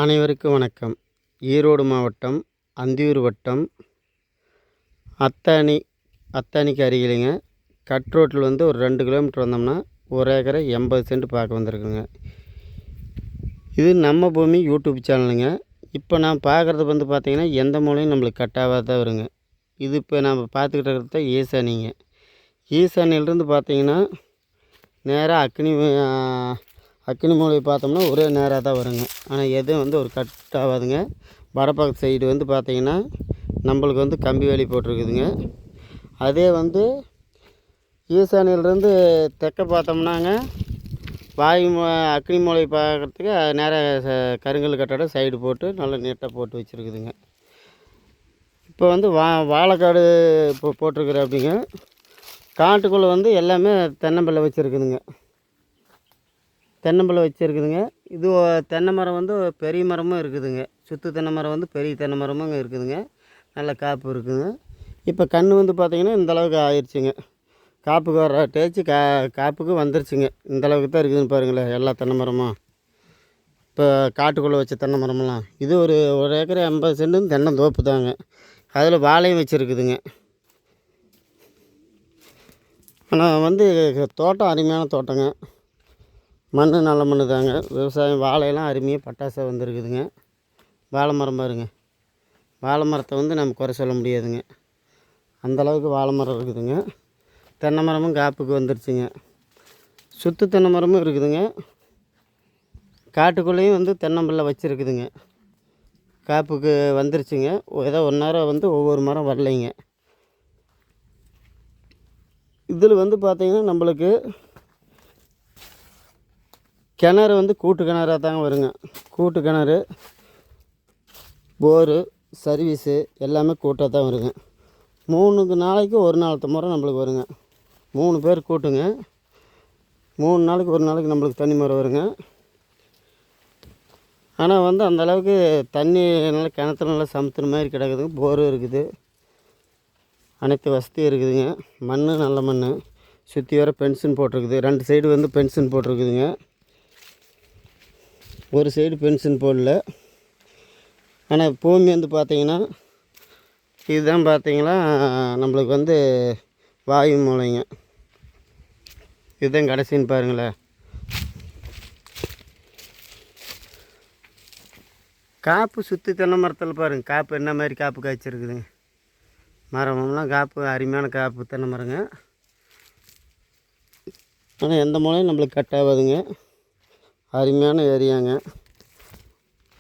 அனைவருக்கும் வணக்கம். ஈரோடு மாவட்டம் அந்தியூர் வட்டம் அத்தானிக்கு அருகிலேங்க. கட் ரோட்டில் வந்து ஒரு 2 கிலோமீட்டர் வந்தோம்னா 1 ஏக்கரை 80 சென்ட் பார்க்க வந்திருக்குங்க. இது நம்ம பூமி யூடியூப் சேனலுங்க. இப்போ நான் பார்க்குறது வந்து பார்த்திங்கன்னா எந்த மூலையும் நம்மளுக்கு கட்டாகாத தான் வருங்க. இது இப்போ நம்ம பார்த்துக்கிட்டு இருக்கிறது தான் ஈசானிங்க. ஈசானியிலிருந்து பார்த்திங்கன்னா நேராக அக்னி மூலையை பார்த்தோம்னா ஒரே நேராக தான் வருங்க. ஆனால் எதுவும் வந்து ஒரு கட் ஆகாதுங்க. வடப்பக்கத்து சைடு வந்து பார்த்திங்கன்னா நம்மளுக்கு வந்து கம்பி வேலி போட்டிருக்குதுங்க. அதே வந்து ஈசானியிலேருந்து தெற்க பார்த்தோம்னாங்க அக்னி மூலையை பார்க்குறதுக்கு நேராக கருங்கல் கட்டடம் சைடு போட்டு நல்லா நீட்டாக போட்டு வச்சுருக்குதுங்க. இப்போ வந்து வாழைக்காடு போட்டிருக்குற அப்படிங்க. காட்டுக்குள்ளே வந்து எல்லாமே தென்னம்பிள்ளை வச்சுருக்குதுங்க. இது தென்னை மரம் வந்து பெரிய மரமும் இருக்குதுங்க. சுற்று தென்னை மரம் வந்து பெரிய தென்னை மரமும் இருக்குதுங்க. நல்ல காப்பு இருக்குதுங்க. இப்போ கன்று வந்து பார்த்திங்கன்னா இந்தளவுக்கு ஆயிடுச்சுங்க. காப்புக்கு வர டேச்சு காப்புக்கு வந்துருச்சுங்க. இந்தளவுக்கு தான் இருக்குதுன்னு பாருங்களேன் எல்லா தென்னை மரமும். இப்போ காட்டுக்குள்ளே வச்ச தென்னை மரமெல்லாம் இது ஒரு ஏக்கரை 80 சென்ட் தென்னந்தோப்பு தாங்க. அதில் வாழையும் வச்சுருக்குதுங்க. ஆனால் வந்து தோட்டம் அருமையான தோட்டங்க. மண் நல்ல மண் தாங்க. விவசாயம் வாழையெல்லாம் அருமையாக பட்டாசாக வந்துருக்குதுங்க. வாழை மரம் பாருங்க. வாழை மரத்தை வந்து நம்ம குறை சொல்ல முடியாதுங்க. அந்தளவுக்கு வாழை மரம் இருக்குதுங்க. தென்னை மரமும் காப்புக்கு வந்துருச்சுங்க. சுற்று தென்னை மரமும் இருக்குதுங்க. காட்டுக்குள்ளேயும் வந்து தென்னம்பிள்ளை வச்சுருக்குதுங்க. காப்புக்கு வந்துருச்சுங்க. ஏதோ நேரம் வந்து ஒவ்வொரு மரம் வரலைங்க. இதில் வந்து பார்த்திங்கன்னா நம்மளுக்கு கிணறு வந்து கூட்டு கிணறாக தாங்க வருங்க. கூட்டு கிணறு, போரு, சர்வீஸு எல்லாமே கூட்டாக தான் வருங்க. 3 நாளைக்கு ஒரு நாள் முறை நம்மளுக்கு வருங்க. 3 பேர் கூட்டுங்க. 3 நாளைக்கு ஒரு நாளைக்கு நம்மளுக்கு தண்ணி முறை வருங்க. ஆனால் வந்து அந்தளவுக்கு தண்ணி நல்லா கிணத்துல நல்லா சமுத்துற மாதிரி கிடக்குதுங்க. போரும் இருக்குது, அனைத்து வசதியும் இருக்குதுங்க. மண் நல்ல மண். சுற்றி வர பென்ஷன் போட்டிருக்குது. 2 சைடு வந்து பென்ஷன் போட்டிருக்குதுங்க. ஒரு சைடு பென்ஷன் போடல. ஆனால் பூமி வந்து பார்த்திங்கன்னா இதுதான் பார்த்திங்கன்னா நம்மளுக்கு வந்து வாயு மூலைங்க. இதுதான் கடைசின்னு பாருங்களேன். காப்பு சுற்றி தென்னை மரத்தில் பாருங்கள். காப்பு என்ன மாதிரி காப்பு காய்ச்சிருக்குதுங்க. மரமெல்லாம் காப்பு அருமையான காப்பு தென்னை மரங்க. ஆனால் எந்த மூலையும் நம்மளுக்கு கட் ஆகாதுங்க. அருமையான ஏரியாங்க.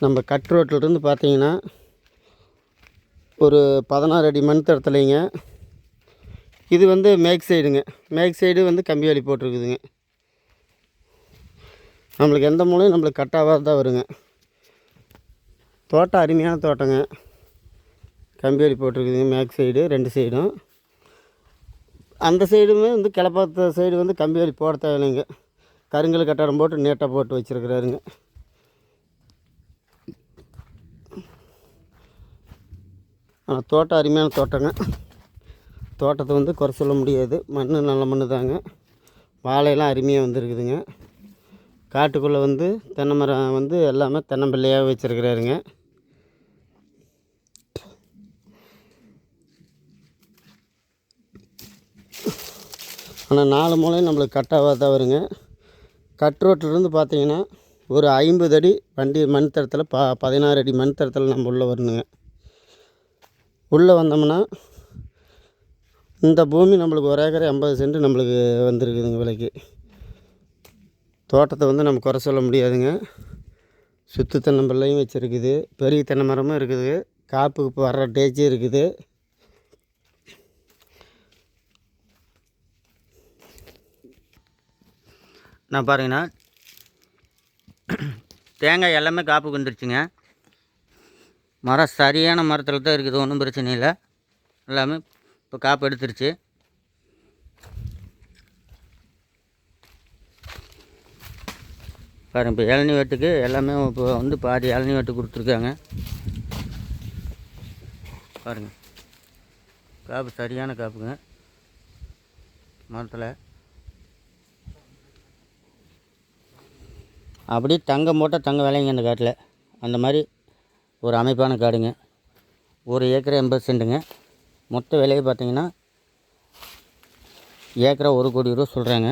நம்ம கட் ரோட்டிலிருந்து பார்த்தீங்கன்னா ஒரு 16 அடி மண் தரத்துலைங்க. இது வந்து மேக் சைடுங்க. மேக் சைடு வந்து கம்பி வேலி போட்டிருக்குதுங்க. நம்மளுக்கு எந்த மூலையும் நம்மளுக்கு கட் ஆகாது தான் வருங்க. தோட்டம் அருமையான தோட்டங்க. கம்பி வேலி போட்டிருக்குதுங்க. மேக் சைடு 2 சைடும். அந்த சைடுமே வந்து கிளப்பாத்த சைடு வந்து கம்பி வேலி போட தேவையில்லைங்க. கருங்கல் கட்டடம் போட்டு நீட்டாக போட்டு வச்சுருக்கிறாருங்க. ஆனால் தோட்டம் அருமையான தோட்டங்க. தோட்டத்தை வந்து குறை சொல்ல முடியாது. மண் நல்ல மண் தாங்க. வாழையெல்லாம் அருமையாக வந்துருக்குதுங்க. காட்டுக்குள்ளே வந்து தென்னை மரம் வந்து எல்லாமே தென்னம்பிள்ளையாக வச்சுருக்கிறாருங்க. ஆனால் 4 மூலையும் நம்மளுக்கு கட்டாவாக தான் வருங்க. கட் ரோட்டிலிருந்து பார்த்திங்கன்னா ஒரு 50 அடி வண்டி மண் தரத்தில் 16 அடி மண் தரத்தில் நம்ம உள்ளே வரணுங்க. உள்ளே வந்தோம்னா இந்த பூமி நம்மளுக்கு 1 ஏக்கரை 80 சென்ட் நம்மளுக்கு வந்துருக்குதுங்க விலைக்கு. தோட்டத்தை வந்து நம்ம குறை சொல்ல முடியாதுங்க. சுற்று தென்னம்பிள்ளையும் வச்சுருக்குது. பெரிய தென்னை மரமும் இருக்குது. காப்புக்கு இப்போ வர்ற டேச்சும் இருக்குது. நான் பாருங்கண்ணா தேங்காய் எல்லாமே காப்புக்கு வந்துருச்சுங்க. மரம் சரியான மரத்தில் தான் இருக்குது. ஒன்றும் பிரச்சனை இல்லை. எல்லாமே இப்போ காப்பு எடுத்துருச்சு. பாருங்கள், இப்போ இளநீ வெட்டுக்கு எல்லாமே இப்போ வந்து பாதி இளநீ வெட்டு கொடுத்துருக்காங்க. பாருங்கள், காப்பு சரியான காப்புங்க மரத்தில். அப்படியே தங்கம் போட்டால் தங்க விலைங்க இந்த காட்டில். அந்த மாதிரி ஒரு அமைப்பான காடுங்க. 1 ஏக்கர் 80 சென்ட்டுங்க. மொத்த விலையை பார்த்தீங்கன்னா ஏக்கரா 1 கோடி ரூபா சொல்கிறாங்க.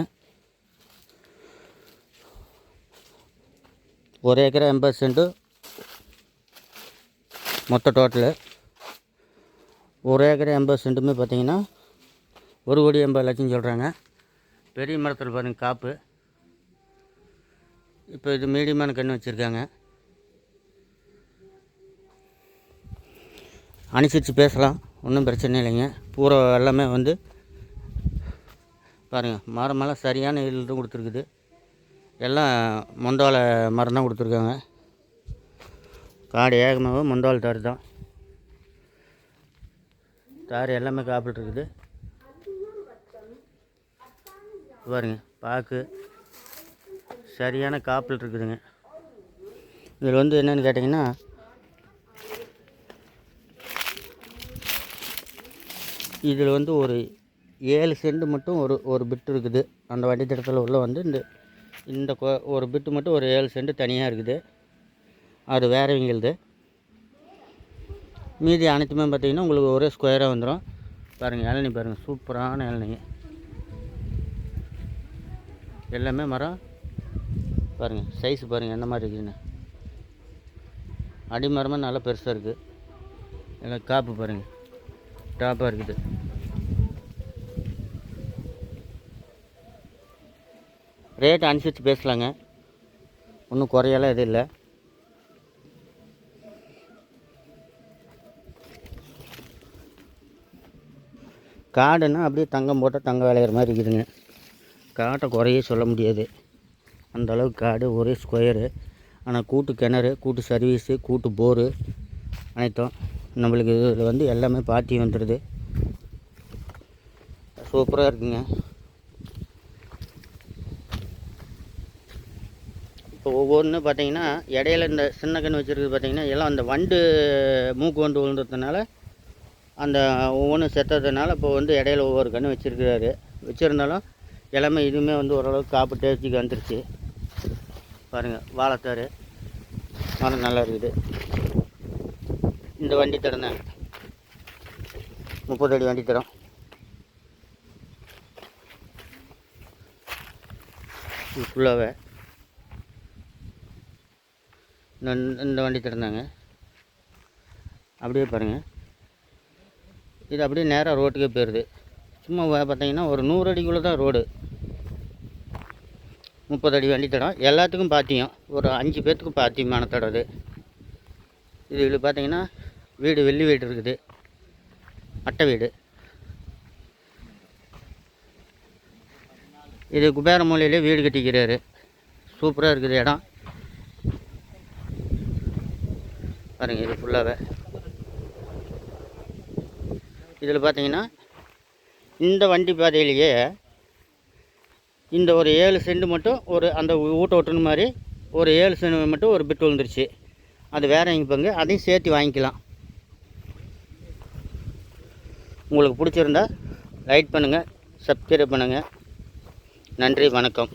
1 ஏக்கர் 80 சென்ட்டு மொத்த டோட்டலு. 1 ஏக்கர் 80 சென்ட்டுமே பார்த்தீங்கன்னா 1,80,00,000 சொல்கிறாங்க. பெரிய மரத்தில் பாருங்கள் காப்பு. இப்போ இது மீடியமான கன்று வச்சுருக்காங்க. அனுசரித்து பேசலாம், ஒன்றும் பிரச்சனை இல்லைங்க. பூரா எல்லாமே வந்து பாருங்கள், மரமெல்லாம் சரியான இதில் தான் கொடுத்துருக்குது. எல்லாம் மொந்தால மரம் தான் கொடுத்துருக்காங்க. காடு ஏகமாக மொந்தால் தார் தான். தார் எல்லாமே காப்பிட்டு இருக்குது. பாருங்க, பாக்கு சரியான காப்பில் இருக்குதுங்க. இதில் வந்து என்னென்னு கேட்டிங்கன்னா, இதில் வந்து ஒரு 7 சென்ட் மட்டும் ஒரு பிட்டு இருக்குது. அந்த வண்டி திட்டத்தில் உள்ள வந்து இந்த ஒரு பிட்டு மட்டும் ஒரு 7 சென்ட் தனியாக இருக்குது. அது வேறவங்களுது. மீதி அனைத்துமே பார்த்திங்கன்னா உங்களுக்கு ஒரே ஸ்கொயராக வந்துடும். பாருங்கள், இளநீ பாருங்கள், சூப்பரான இளநீ. எல்லாமே மரம் பாருங்கள், சைஸ் பாருங்கள் எந்த மாதிரி இருக்குதுன்னு. அடிமரமாக நல்லா பெருசாக இருக்குது. எல்லாம் காப்பு பாருங்கள், டாப்பாக இருக்குது. ரேட் அனுசரித்து பேசலாங்க, ஒன்றும் குறையெல்லாம் எதுவும் இல்லை. காடுன்னா அப்படியே தங்கம் போட்டால் தங்கம் விளையிற மாதிரி இருக்குதுங்க. காட்டை குறையே சொல்ல முடியாது, அந்தளவுக்கு காடு ஒரே ஸ்கொயரு. ஆனால் கூட்டு கிணறு, கூட்டு சர்வீஸு, கூட்டு போரு அனைத்தும் நம்மளுக்கு இதில் வந்து எல்லாமே பாத்தி வந்துடுது. சூப்பராக இருக்குங்க. இப்போ ஒவ்வொன்றும் பார்த்திங்கன்னா இடையில இந்த சின்ன கன்று வச்சுருக்குது பார்த்திங்கன்னா, எல்லாம் அந்த வண்டு மூக்கு வண்டு விழுந்ததுனால அந்த ஒவ்வொன்றும் செத்ததுனால இப்போ வந்து இடையில ஒவ்வொரு கன்று வச்சுருந்தாலும் எல்லாமே இதுவுமே வந்து ஓரளவுக்கு காப்பு டேஸ்ட்டுக்கு வந்துருச்சு. பாருங்கள், வாழைத்தார் மரம் நல்லா இருக்குது. இந்த வண்டி தரம் தான் 30 அடி வண்டி தரம். இது ஃபுல்லாகவே இந்த வண்டி திறந்தாங்க. அப்படியே பாருங்கள், இது அப்படியே நேராக ரோட்டுக்கே போயிடுது. சும்மா பார்த்தீங்கன்னா ஒரு 100 அடிக்குள்ளே தான் ரோடு. 30 அடி வண்டி தடம். எல்லாத்துக்கும் பாத்தியம், ஒரு 5 பேர்த்துக்கும் பாத்தியமான தடம் இது. இதில் பார்த்தீங்கன்னா வீடு, வெள்ளி வீடு இருக்குது, அட்டை வீடு. இது குபேர மூலையிலே வீடு கட்டிக்கிறாரு. சூப்பராக இருக்குது இடம். பாருங்கள், இது ஃபுல்லாகவே. இதில் பார்த்தீங்கன்னா இந்த வண்டி பாதையிலேயே இந்த ஒரு 7 சென்ட் மட்டும் ஒரு அந்த ஊட்ட ஓட்டுன மாதிரி ஒரு 7 சென்ட் மட்டும் ஒரு பிட்டு விழுந்துருச்சு. அது வேறவங்க பங்கு, அதையும் சேர்த்து வாங்கிக்கலாம். உங்களுக்கு பிடிச்சிருந்தா லைக் பண்ணுங்கள், சப்ஸ்கிரைப் பண்ணுங்கள். நன்றி, வணக்கம்.